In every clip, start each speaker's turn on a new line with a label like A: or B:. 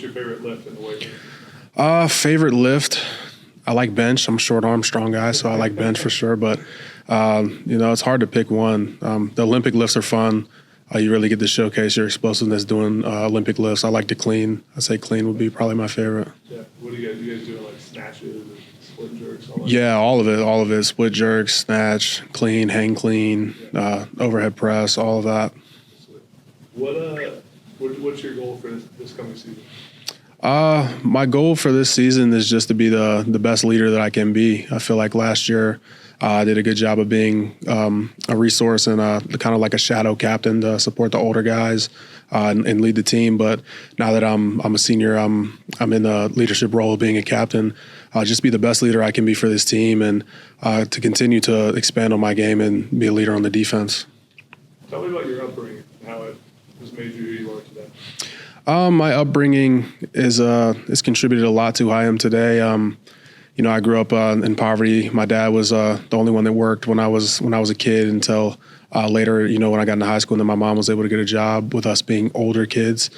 A: your favorite lift in the weight room?
B: Favorite lift, I like bench. I'm a short arm, strong guy, so I like bench for sure. But, it's hard to pick one. The Olympic lifts are fun. You really get to showcase your explosiveness doing Olympic lifts. I like to clean. I'd say clean would be probably my favorite.
A: Yeah. What do you guys doing, like snatches and split jerks? All
B: all of it. Split jerks, snatch, clean, hang clean, overhead press, all of that.
A: What's your goal for this coming season?
B: My goal for this season is just to be the best leader that I can be. I feel like last year I did a good job of being a resource and kind of like a shadow captain to support the older guys and lead the team. But now that I'm a senior, I'm in the leadership role of being a captain. Just be the best leader I can be for this team and to continue to expand on my game and be a leader on the defense.
A: Tell me about your upbringing and how it has made you who you are today.
B: My upbringing is contributed a lot to who I am today. I grew up in poverty. My dad was the only one that worked when I was a kid until later, when I got into high school, and then my mom was able to get a job with us being older kids.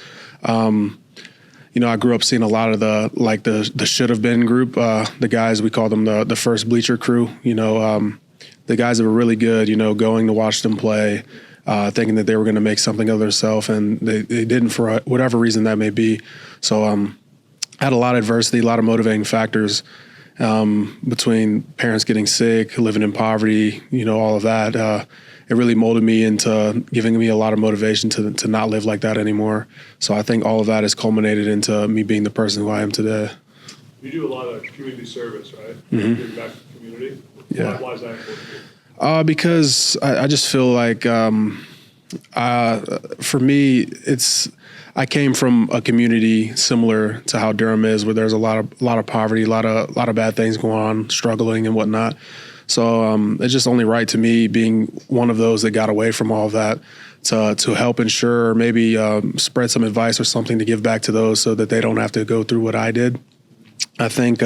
B: I grew up seeing a lot of the should have been group, the guys, we call them the first bleacher crew, the guys that were really good, going to watch them play, thinking that they were going to make something of themselves, and they didn't for whatever reason that may be. So I had a lot of adversity, a lot of motivating factors between parents getting sick, living in poverty, all of that. It really molded me into giving me a lot of motivation to not live like that anymore. So I think all of that has culminated into me being the person who I am today.
A: You do a lot of community service, right?
B: Mm-hmm.
A: Giving back to the community.
B: Yeah.
A: Why is that important to you?
B: Because I just feel like for me, I came from a community similar to how Durham is, where there's a lot of poverty, a lot of bad things going on, struggling and whatnot. So it's just only right to me, being one of those that got away from all of that, to help ensure, maybe spread some advice or something to give back to those so that they don't have to go through what I did. I think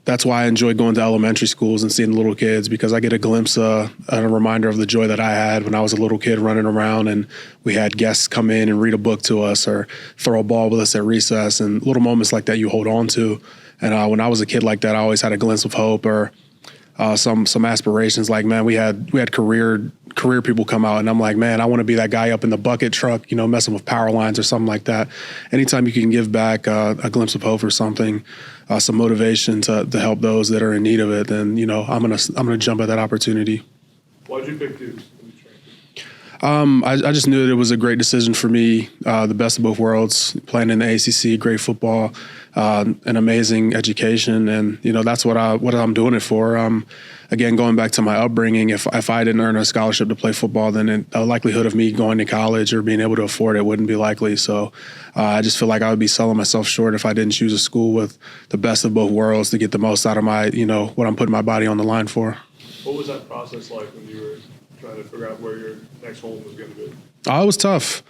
B: that's why I enjoy going to elementary schools and seeing little kids, because I get a glimpse and a reminder of the joy that I had when I was a little kid running around and we had guests come in and read a book to us or throw a ball with us at recess, and little moments like that you hold on to. And when I was a kid like that, I always had a glimpse of hope or some aspirations. Like, man, we had career people come out, and I'm like, man, I want to be that guy up in the bucket truck, messing with power lines or something like that. Anytime you can give back a glimpse of hope or something, some motivation to help those that are in need of it, then I'm gonna jump at that opportunity.
A: Why'd you pick Dukes?
B: I just knew that it was a great decision for me. The best of both worlds, playing in the ACC, great football, an amazing education, and that's what I'm doing it for. Again, going back to my upbringing, if I didn't earn a scholarship to play football, then the likelihood of me going to college or being able to afford it wouldn't be likely. So I just feel like I would be selling myself short if I didn't choose a school with the best of both worlds to get the most out of my, what I'm putting my body on the line for.
A: What was that process like when you were trying to figure out where your next home was going to be?
B: It was tough.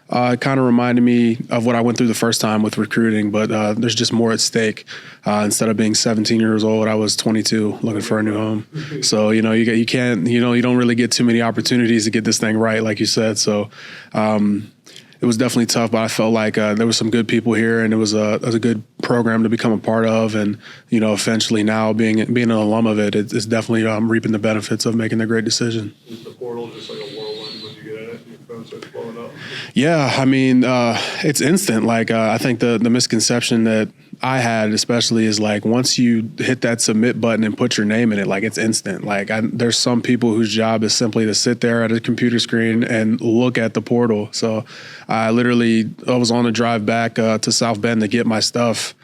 B: It kind of reminded me of what I went through the first time with recruiting, but there's just more at stake. Instead of being 17 years old, I was 22 looking for a new home. So, you don't really get too many opportunities to get this thing right, like you said. So it was definitely tough, but I felt like there was some good people here, and it was a good program to become a part of. And, eventually now being an alum of it, it's definitely reaping the benefits of making the great decision.
A: Is the portal just like a whirlwind when you get in it and your phone starts blowing up?
B: Yeah, I mean, it's instant. Like, I think the misconception that I had especially is like, once you hit that submit button and put your name in it, like, it's instant. Like, there's some people whose job is simply to sit there at a computer screen and look at the portal. So I was on a drive back to South Bend to get my stuff,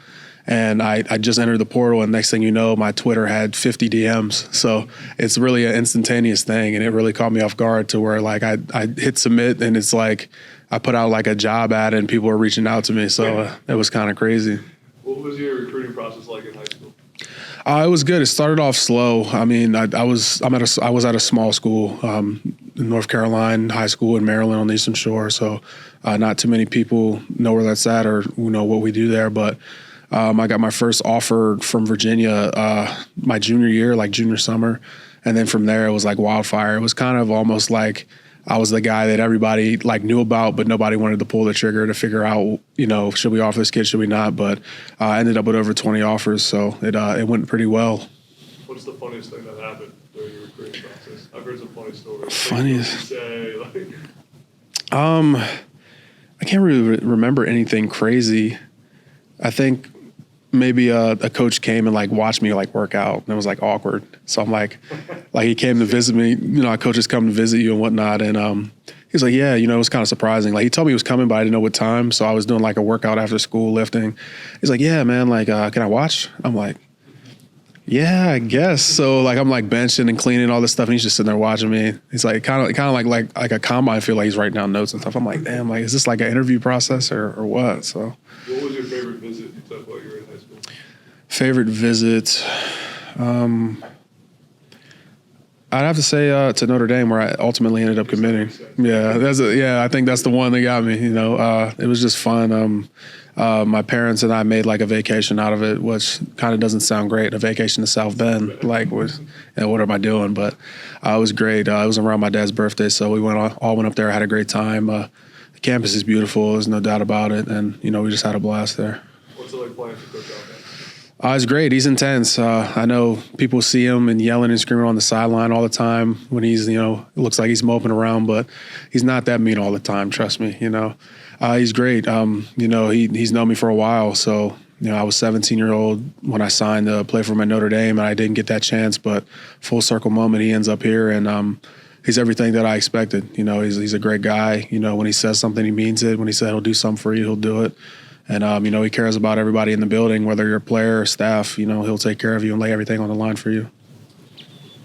B: and I just entered the portal, and next thing you know, my Twitter had 50 DMs. So it's really an instantaneous thing, and it really caught me off guard to where, like, I hit submit, and it's like I put out like a job ad and people were reaching out to me. So it was kind of crazy.
A: What was your recruiting process like in high school?
B: It was good. It started off slow. I mean, I was at a small school, in North Carolina, high school in Maryland on the Eastern Shore. So not too many people know where that's at or know what we do there. But I got my first offer from Virginia my junior year, like junior summer. And then from there, it was like wildfire. It was kind of almost like I was the guy that everybody like knew about, but nobody wanted to pull the trigger to figure out, should we offer this kid, should we not? But I ended up with over 20 offers, so it went pretty well.
A: What's the funniest thing that happened during your recruiting process? I've heard some funny stories.
B: Funniest. I can't really remember anything crazy. I think maybe a coach came and like watched me like work out, and it was like awkward. So I'm like he came to visit me. Our coaches come to visit you and whatnot, and he's like, yeah, it was kind of surprising. Like he told me he was coming, but I didn't know what time. So I was doing like a workout after school lifting. He's like, yeah, man, like can I watch? I'm like, yeah, I guess. So like I'm like benching and cleaning all this stuff, and he's just sitting there watching me. He's like kind of like a combine. I feel like he's writing down notes and stuff. I'm like, damn, like is this like an interview process or what? So.
A: What was your favorite visit you took while you were in high school?
B: Favorite visit, I'd have to say to Notre Dame, where I ultimately ended up committing. Yeah, I think that's the one that got me. It was just fun. My parents and I made like a vacation out of it, which kind of doesn't sound great. A vacation to South Bend, what am I doing? But it was great. It was around my dad's birthday, so we all went up there, had a great time. The campus is beautiful, there's no doubt about it, and we just had a blast there.
A: What's it like playing for Coach Elko?
B: It's great. He's intense. I know people see him and yelling and screaming on the sideline all the time when he's, it looks like he's moping around, but he's not that mean all the time. Trust me, he's great. He's known me for a while. So, I was 17-year-old when I signed to play for him at Notre Dame, and I didn't get that chance, but full circle moment, he ends up here, and he's everything that I expected. He's a great guy. When he says something, he means it. When he said he'll do something for you, he'll do it. And, he cares about everybody in the building, whether you're a player or staff. He'll take care of you and lay everything on the line for you.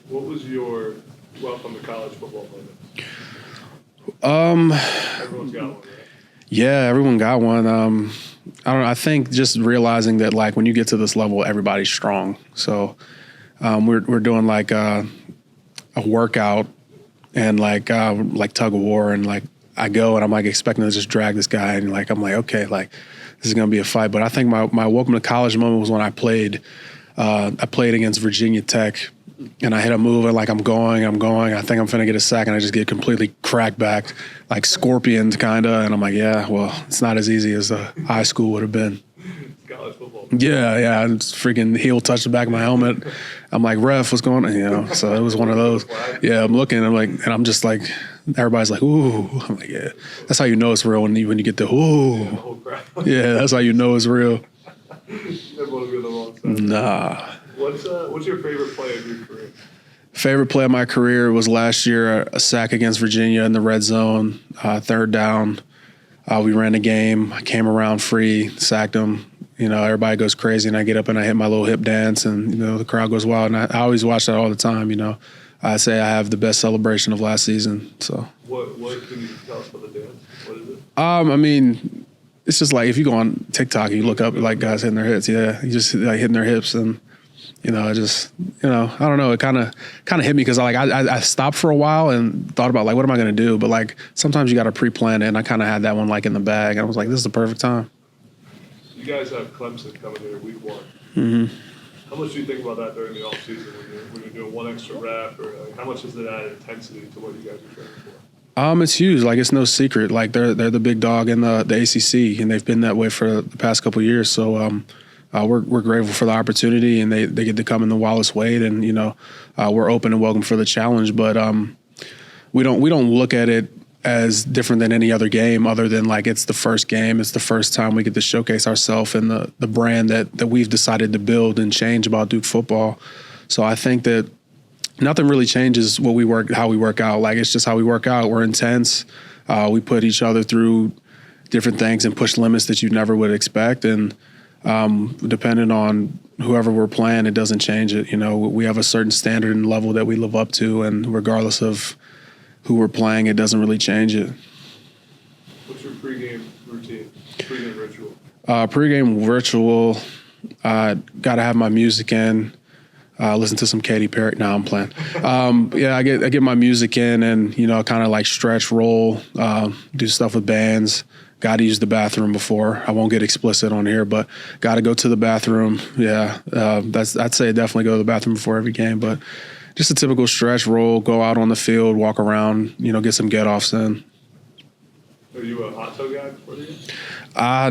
A: What was your welcome to college football moment? Everyone's got one, right?
B: Yeah, everyone got one. I don't know. I think just realizing that, like, when you get to this level, everybody's strong. So we're doing, like, a workout and, like tug of war. And, like, I go and I'm, like, expecting to just drag this guy. And, like, I'm like, okay, like, this is going to be a fight. But I think my welcome to college moment was when I played against Virginia Tech, and I hit a move and like I'm going. I think I'm finna get a sack, and I just get completely cracked back, like scorpion kind of. And I'm like, yeah, well, it's not as easy as high school would have been.
A: College football.
B: Yeah. It's freaking heel touched the back of my helmet. I'm like, ref, what's going on? So it was one of those. Yeah, I'm looking. I'm like, and I'm just like, everybody's like, ooh. I'm like, yeah. That's how you know it's real when you get the ooh. Yeah, that's how you know it's real.
A: Never want to be on the wrong side.
B: Nah.
A: What's your favorite play of your career?
B: Favorite play of my career was last year, a sack against Virginia in the red zone, third down. We ran a game. I came around free, sacked them. Everybody goes crazy, and I get up and I hit my little hip dance, and, the crowd goes wild. And I always watch that all the time, I say I have the best celebration of last season. So. What
A: can you tell us about the dance? What is it?
B: I mean, it's just like if you go on TikTok, you look up like guys hitting their hips. Yeah, you just like hitting their hips, and I don't know. It kind of hit me because I stopped for a while and thought about like what am I going to do, but like sometimes you got to pre-plan it, and I kind of had that one like in the bag, and I was like, this is the perfect time.
A: You guys have Clemson coming here week 1.
B: Mm-hmm.
A: How much do you think about that during the off season when you're doing one extra rep, or like, how much is it add intensity to what you guys are training for?
B: It's huge. Like, it's no secret. Like, they're the big dog in the ACC, and they've been that way for the past couple of years. So we're grateful for the opportunity, and they get to come in the Wallace Wade, and we're open and welcome for the challenge. But we don't look at it as different than any other game, other than like it's the first game. It's the first time we get to showcase ourselves and the brand that we've decided to build and change about Duke football. So I think that nothing really changes how we work out. Like, it's just how we work out. We're intense. We put each other through different things and push limits that you never would expect. And depending on whoever we're playing, it doesn't change it. We have a certain standard and level that we live up to, and regardless of who we're playing, it doesn't really change it.
A: What's your pregame routine? Pregame ritual?
B: Pregame ritual, got to have my music in. Listen to some Katy Perry. No, I'm playing. I get my music in, and kind of like stretch, roll, do stuff with bands. Got to use the bathroom before. I won't get explicit on here, but got to go to the bathroom. Yeah, I'd say definitely go to the bathroom before every game. But Just a typical stretch, roll, go out on the field, walk around, get some get-offs in.
A: Are you a hot tub guy before the game?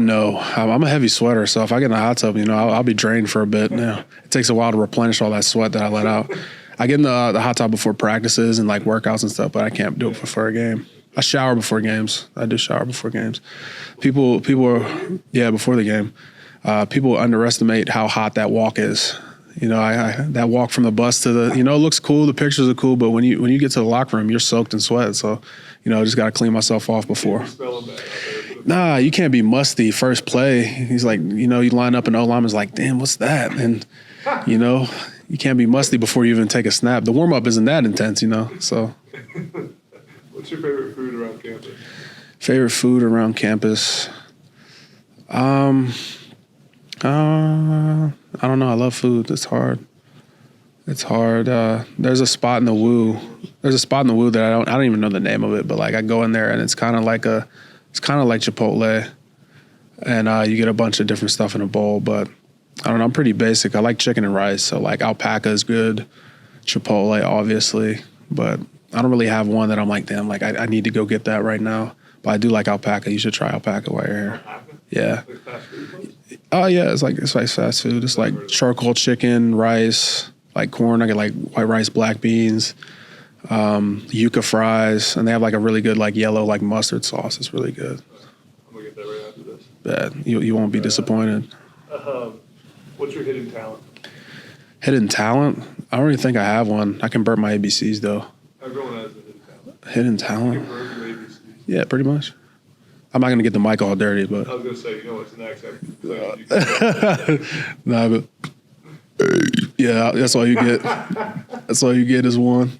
B: No. I'm a heavy sweater, so if I get in a hot tub, I'll be drained for a bit. It takes a while to replenish all that sweat that I let out. I get in the hot tub before practices and like workouts and stuff, but I can't do it before a game. I shower before games. I do shower before games. People are, before the game. People underestimate how hot that walk is. That walk from the bus to the, it looks cool. The pictures are cool, but when you get to the locker room, you're soaked in sweat. So, I just got to clean myself off before. Nah, you can't be musty first play. He's like, you line up and O-lineman's like, damn, what's that? And, you can't be musty before you even take a snap. The warm-up isn't that intense, so.
A: What's your favorite food around campus?
B: Favorite food around campus? I don't know. I love food. It's hard. There's a spot in the Woo. That I don't even know the name of it, but like I go in there and it's kind of like Chipotle, and you get a bunch of different stuff in a bowl. But I don't know. I'm pretty basic. I like chicken and rice, so like alpaca is good. Chipotle, obviously, but I don't really have one that I'm like, damn, like I need to go get that right now. But I do like alpaca. You should try alpaca while you're here.
A: Alpaca?
B: Yeah.
A: Like fast food?
B: Oh yeah, it's like fast food. It's like charcoal chicken, rice, like corn. I get like white rice, black beans, yuca fries, and they have like a really good like yellow like mustard sauce. It's really good.
A: I'm gonna get that right after this.
B: Bad. You won't be disappointed.
A: What's your hidden talent?
B: Hidden talent? I don't even think I have one. I can burp my ABCs though.
A: Everyone has a hidden talent.
B: Hidden
A: You
B: talent?
A: can burp your ABCs.
B: Yeah, pretty much. I'm not gonna get the mic all dirty, but
A: I was gonna say, what's next?
B: nah, but yeah, that's all you get. That's all you get is one.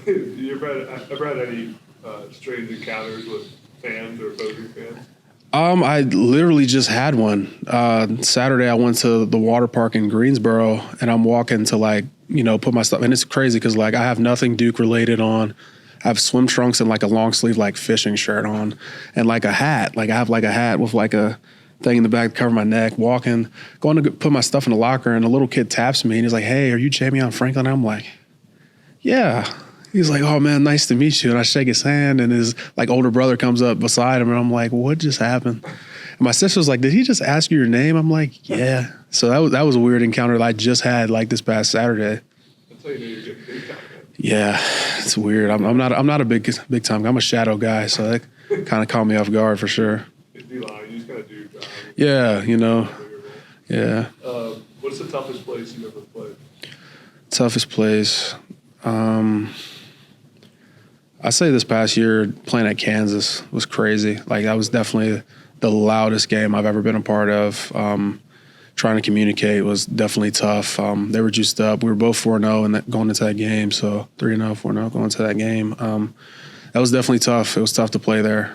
A: You ever had any strange encounters with fans or opposing fans?
B: I literally just had one. Saturday I went to the water park in Greensboro, and I'm walking to like, put my stuff, and it's crazy because like I have nothing Duke related on. I have swim trunks and like a long sleeve like fishing shirt on, and like a hat. Like I have like a hat with like a thing in the back to cover my neck. Walking, going to put my stuff in the locker, and a little kid taps me and he's like, "Hey, are you Jamion Franklin?" I'm like, "Yeah." He's like, "Oh man, nice to meet you." And I shake his hand, and his like older brother comes up beside him, and I'm like, "What just happened?" And my sister's like, "Did he just ask you your name?" I'm like, "Yeah." So that was a weird encounter that I just had like this past Saturday.
A: That's how you know you're getting big time.
B: Yeah, it's weird. I'm not a big time guy. I'm a shadow guy, so that kind of caught me off guard for sure.
A: You just gotta do.
B: Yeah, Yeah.
A: What's the toughest place you've ever played?
B: Toughest place. I say this past year playing at Kansas was crazy. Like that was definitely the loudest game I've ever been a part of. Trying to communicate was definitely tough. They were juiced up. We were both 4-0 and going into that game. So 3-0, 4-0 going into that game. That was definitely tough. It was tough to play there.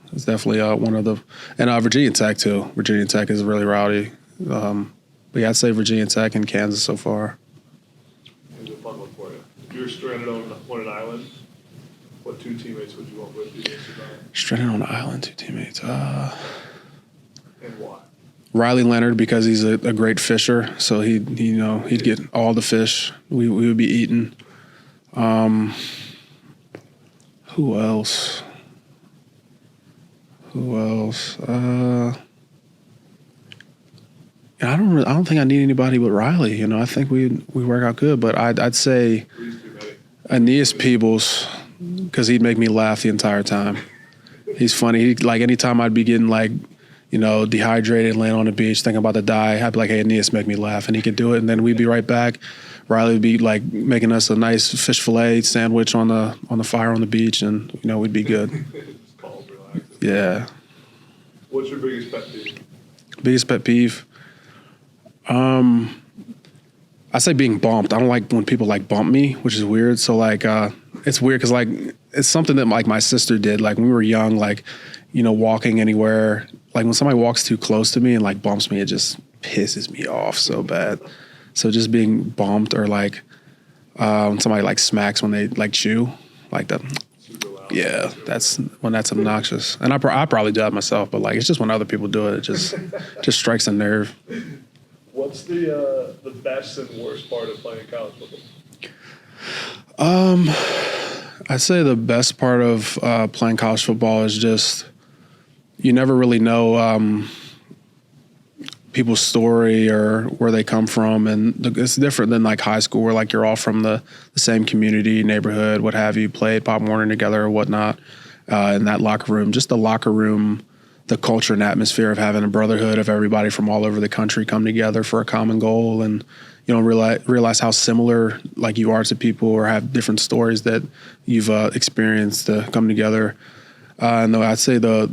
B: It was definitely one of the – and Virginia Tech too. Virginia Tech is really rowdy. But yeah, I'd say Virginia Tech and Kansas so far.
A: Here's a fun one for you. If you were stranded on an island, what two teammates would you want with you?
B: Stranded on an island, two teammates.
A: And why?
B: Riley Leonard, because he's a great fisher, so he'd get all the fish we would be eating. Who else? I don't think I need anybody but Riley. I think we work out good, but I'd say Aeneas Peebles, because he'd make me laugh the entire time. He's funny. Like anytime I'd be getting like, dehydrated, laying on the beach, thinking about to die, I'd be like, "Hey, Aeneas, make me laugh," and he could do it, and then we'd be right back. Riley would be like making us a nice fish fillet sandwich on the fire on the beach, and we'd be good.
A: Just calm, relax.
B: Yeah.
A: What's your biggest pet peeve?
B: Biggest pet peeve? I say being bumped. I don't like when people like bump me, which is weird. So like, it's weird because like it's something that like my sister did. Like when we were young, like walking anywhere, like when somebody walks too close to me and like bumps me, it just pisses me off so bad. So just being bumped or like when somebody like smacks when they like chew, like that. Yeah, that's obnoxious. And I probably do that myself, but like it's just when other people do it, it just strikes a nerve.
A: What What's the best and worst part of playing college football?
B: I'd say the best part of playing college football is just you never really know people's story or where they come from, and it's different than like high school where like you're all from the same community, neighborhood, what have you, played Pop Warner together or whatnot. In that locker room, just the locker room, the culture and atmosphere of having a brotherhood of everybody from all over the country come together for a common goal, and you don't realize how similar like you are to people or have different stories that you've experienced to come together. And I'd say the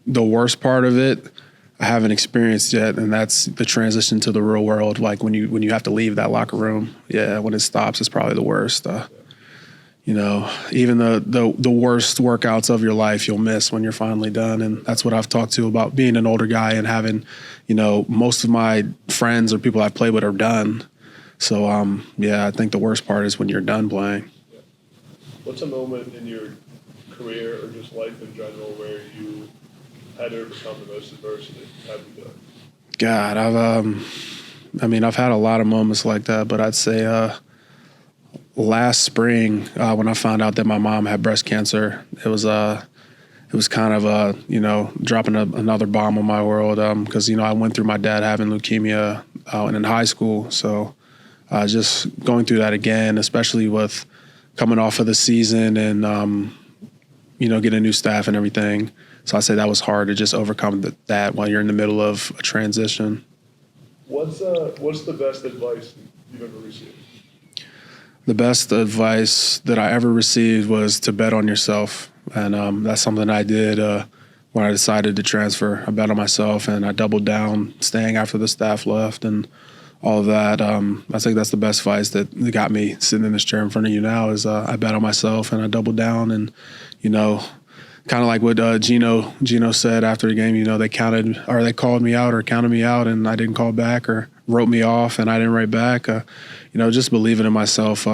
B: worst part of it I haven't experienced yet, and that's the transition to the real world. Like when you have to leave that locker room, yeah, when it stops, it's probably the worst. Even the worst workouts of your life you'll miss when you're finally done. And that's what I've talked to about being an older guy and having, most of my friends or people I've played with are done. So, I think the worst part is when you're done playing.
A: Yeah. What's a moment in your career or just life in general where you had to overcome the most adversity? How did you do it?
B: God, I've had a lot of moments like that, but I'd say last spring when I found out that my mom had breast cancer, it was kind of dropping another bomb on my world because I went through my dad having leukemia in high school, so just going through that again, especially with coming off of the season and getting new staff and everything. So I say that was hard to just overcome that while you're in the middle of a transition.
A: What's the best advice you've ever received?
B: The best advice that I ever received was to bet on yourself. And that's something I did when I decided to transfer. I bet on myself and I doubled down, staying after the staff left and all of that. I think that's the best advice that got me sitting in this chair in front of you now is I bet on myself and I doubled down and, kind of like what Gino said after the game, they called me out or counted me out and I didn't call back or wrote me off and I didn't write back. Just believing in myself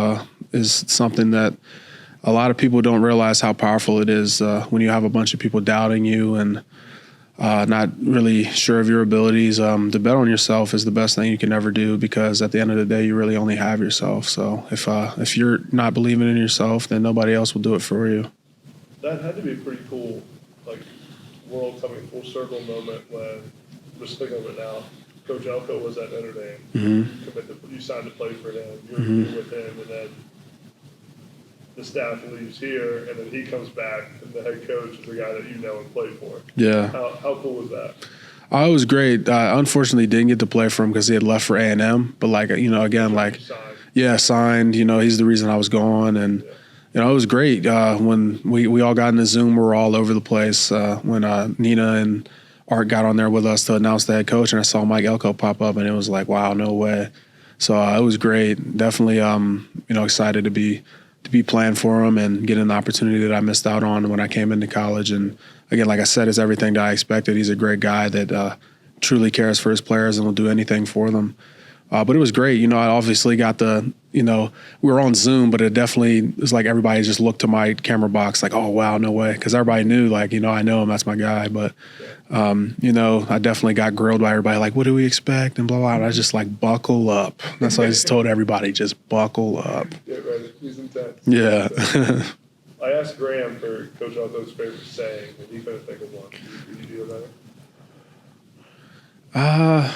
B: is something that a lot of people don't realize how powerful it is when you have a bunch of people doubting you and not really sure of your abilities. To bet on yourself is the best thing you can ever do because at the end of the day, you really only have yourself. So if you're not believing in yourself, then nobody else will do it for you.
A: That had to be a pretty cool, world coming full circle moment when, just thinking of it now, Coach Elko was at Notre Dame.
B: Mm-hmm.
A: You signed to play for him. You're with him, and then the staff leaves here, and then he comes back, and the head coach is the guy that and played for.
B: Yeah.
A: How cool was that?
B: It was great. I unfortunately didn't get to play for him because he had left for A&M. But signed. He's the reason I was gone, and. It was great when we all got in the Zoom. We were all over the place when Nina and Art got on there with us to announce the head coach, and I saw Mike Elko pop up, and it was like, wow, no way. So it was great. Definitely, excited to be playing for him and getting the opportunity that I missed out on when I came into college. And again, like I said, it's everything that I expected. He's a great guy that truly cares for his players and will do anything for them. But it was great. I obviously got we were on Zoom, but it definitely was like everybody just looked to my camera box like, oh, wow, no way. Because everybody knew, I know him, that's my guy. But, I definitely got grilled by everybody, like, what do we expect? And blah, blah. And I was just like, buckle up. That's why I just told everybody, just buckle up.
A: Yeah, right. He's intense.
B: Yeah.
A: I asked Graham for Coach Elko's favorite saying, and he couldn't think of one. Did you do that?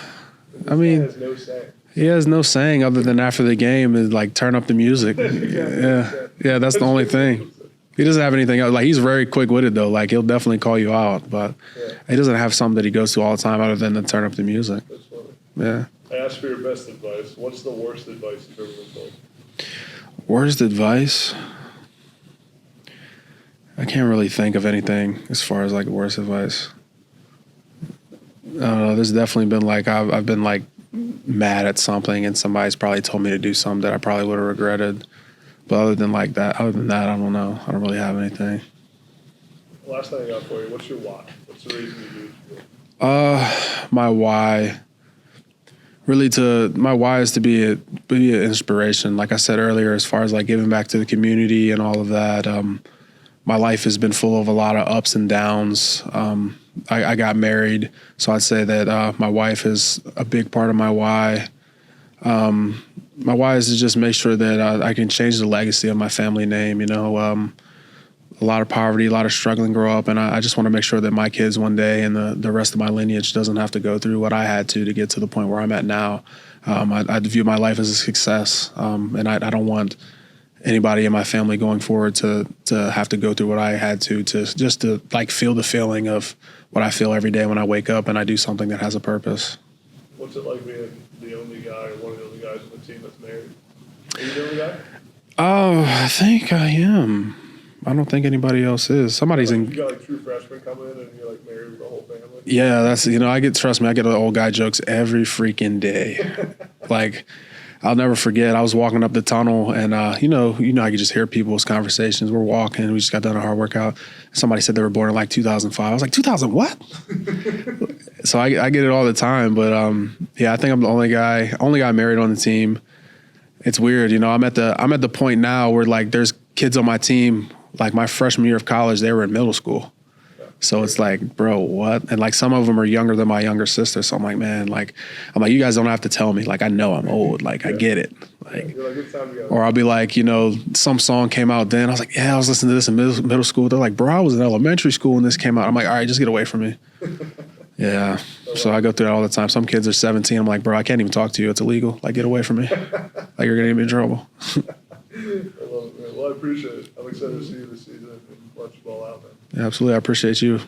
A: He has no saying. He
B: has no saying other than after the game is turn up the music. Yeah, that's the only thing. He doesn't have anything else. He's very quick-witted though. He'll definitely call you out, but he doesn't have something that he goes to all the time other than to turn up the music.
A: That's funny.
B: Yeah.
A: I asked for your best advice. What's the worst advice you've ever been told?
B: Worst advice? I can't really think of anything as far as worst advice. I don't know. There's definitely been I've been mad at something and somebody's probably told me to do something that I probably would have regretted. But other than that, I don't know. I don't really have anything.
A: Last thing I got for you, what's your why? What's the reason you do it?
B: My why. My why is to be an inspiration. Like I said earlier, as far as giving back to the community and all of that. My life has been full of a lot of ups and downs. I got married, so I'd say that my wife is a big part of my why. My why is to just make sure that I can change the legacy of my family name. A lot of poverty, a lot of struggling grow up, and I just want to make sure that my kids one day and the rest of my lineage doesn't have to go through what I had to get to the point where I'm at now. I view my life as a success, and I don't want anybody in my family going forward to have to go through what I had to like feel the feeling of what I feel every day when I wake up and I do something that has a purpose.
A: What's it like being the only guy or one of the only guys on the team that's married? Are you the only guy?
B: I think I am. I don't think anybody else is. Somebody's
A: You got like true freshmen coming in and you're like married with the whole family?
B: Yeah, trust me, I get the old guy jokes every freaking day. Like, I'll never forget, I was walking up the tunnel and, I could just hear people's conversations. We're walking, we just got done a hard workout. Somebody said they were born in like 2005. I was like, 2000 what? So I get it all the time. But, I think I'm the only guy married on the team. It's weird. I'm at the point now where like there's kids on my team, like my freshman year of college, they were in middle school. So it's like, bro, what? And like some of them are younger than my younger sister. So I'm like, man, you guys don't have to tell me. Like, I know I'm old. Like, I get it. Like,
A: it's time to go.
B: or I'll be like, some song came out then. I was like, yeah, I was listening to this in middle school. They're like, bro, I was in elementary school when this came out. I'm like, all right, just get away from me. Yeah. So I go through that all the time. Some kids are 17. I'm like, bro, I can't even talk to you. It's illegal. Like, get away from me. Like, you're going to get me in trouble.
A: I love it, man. Well, I appreciate it. I'm excited to see you this season and watch you ball out, man.
B: Yeah, absolutely. I appreciate you.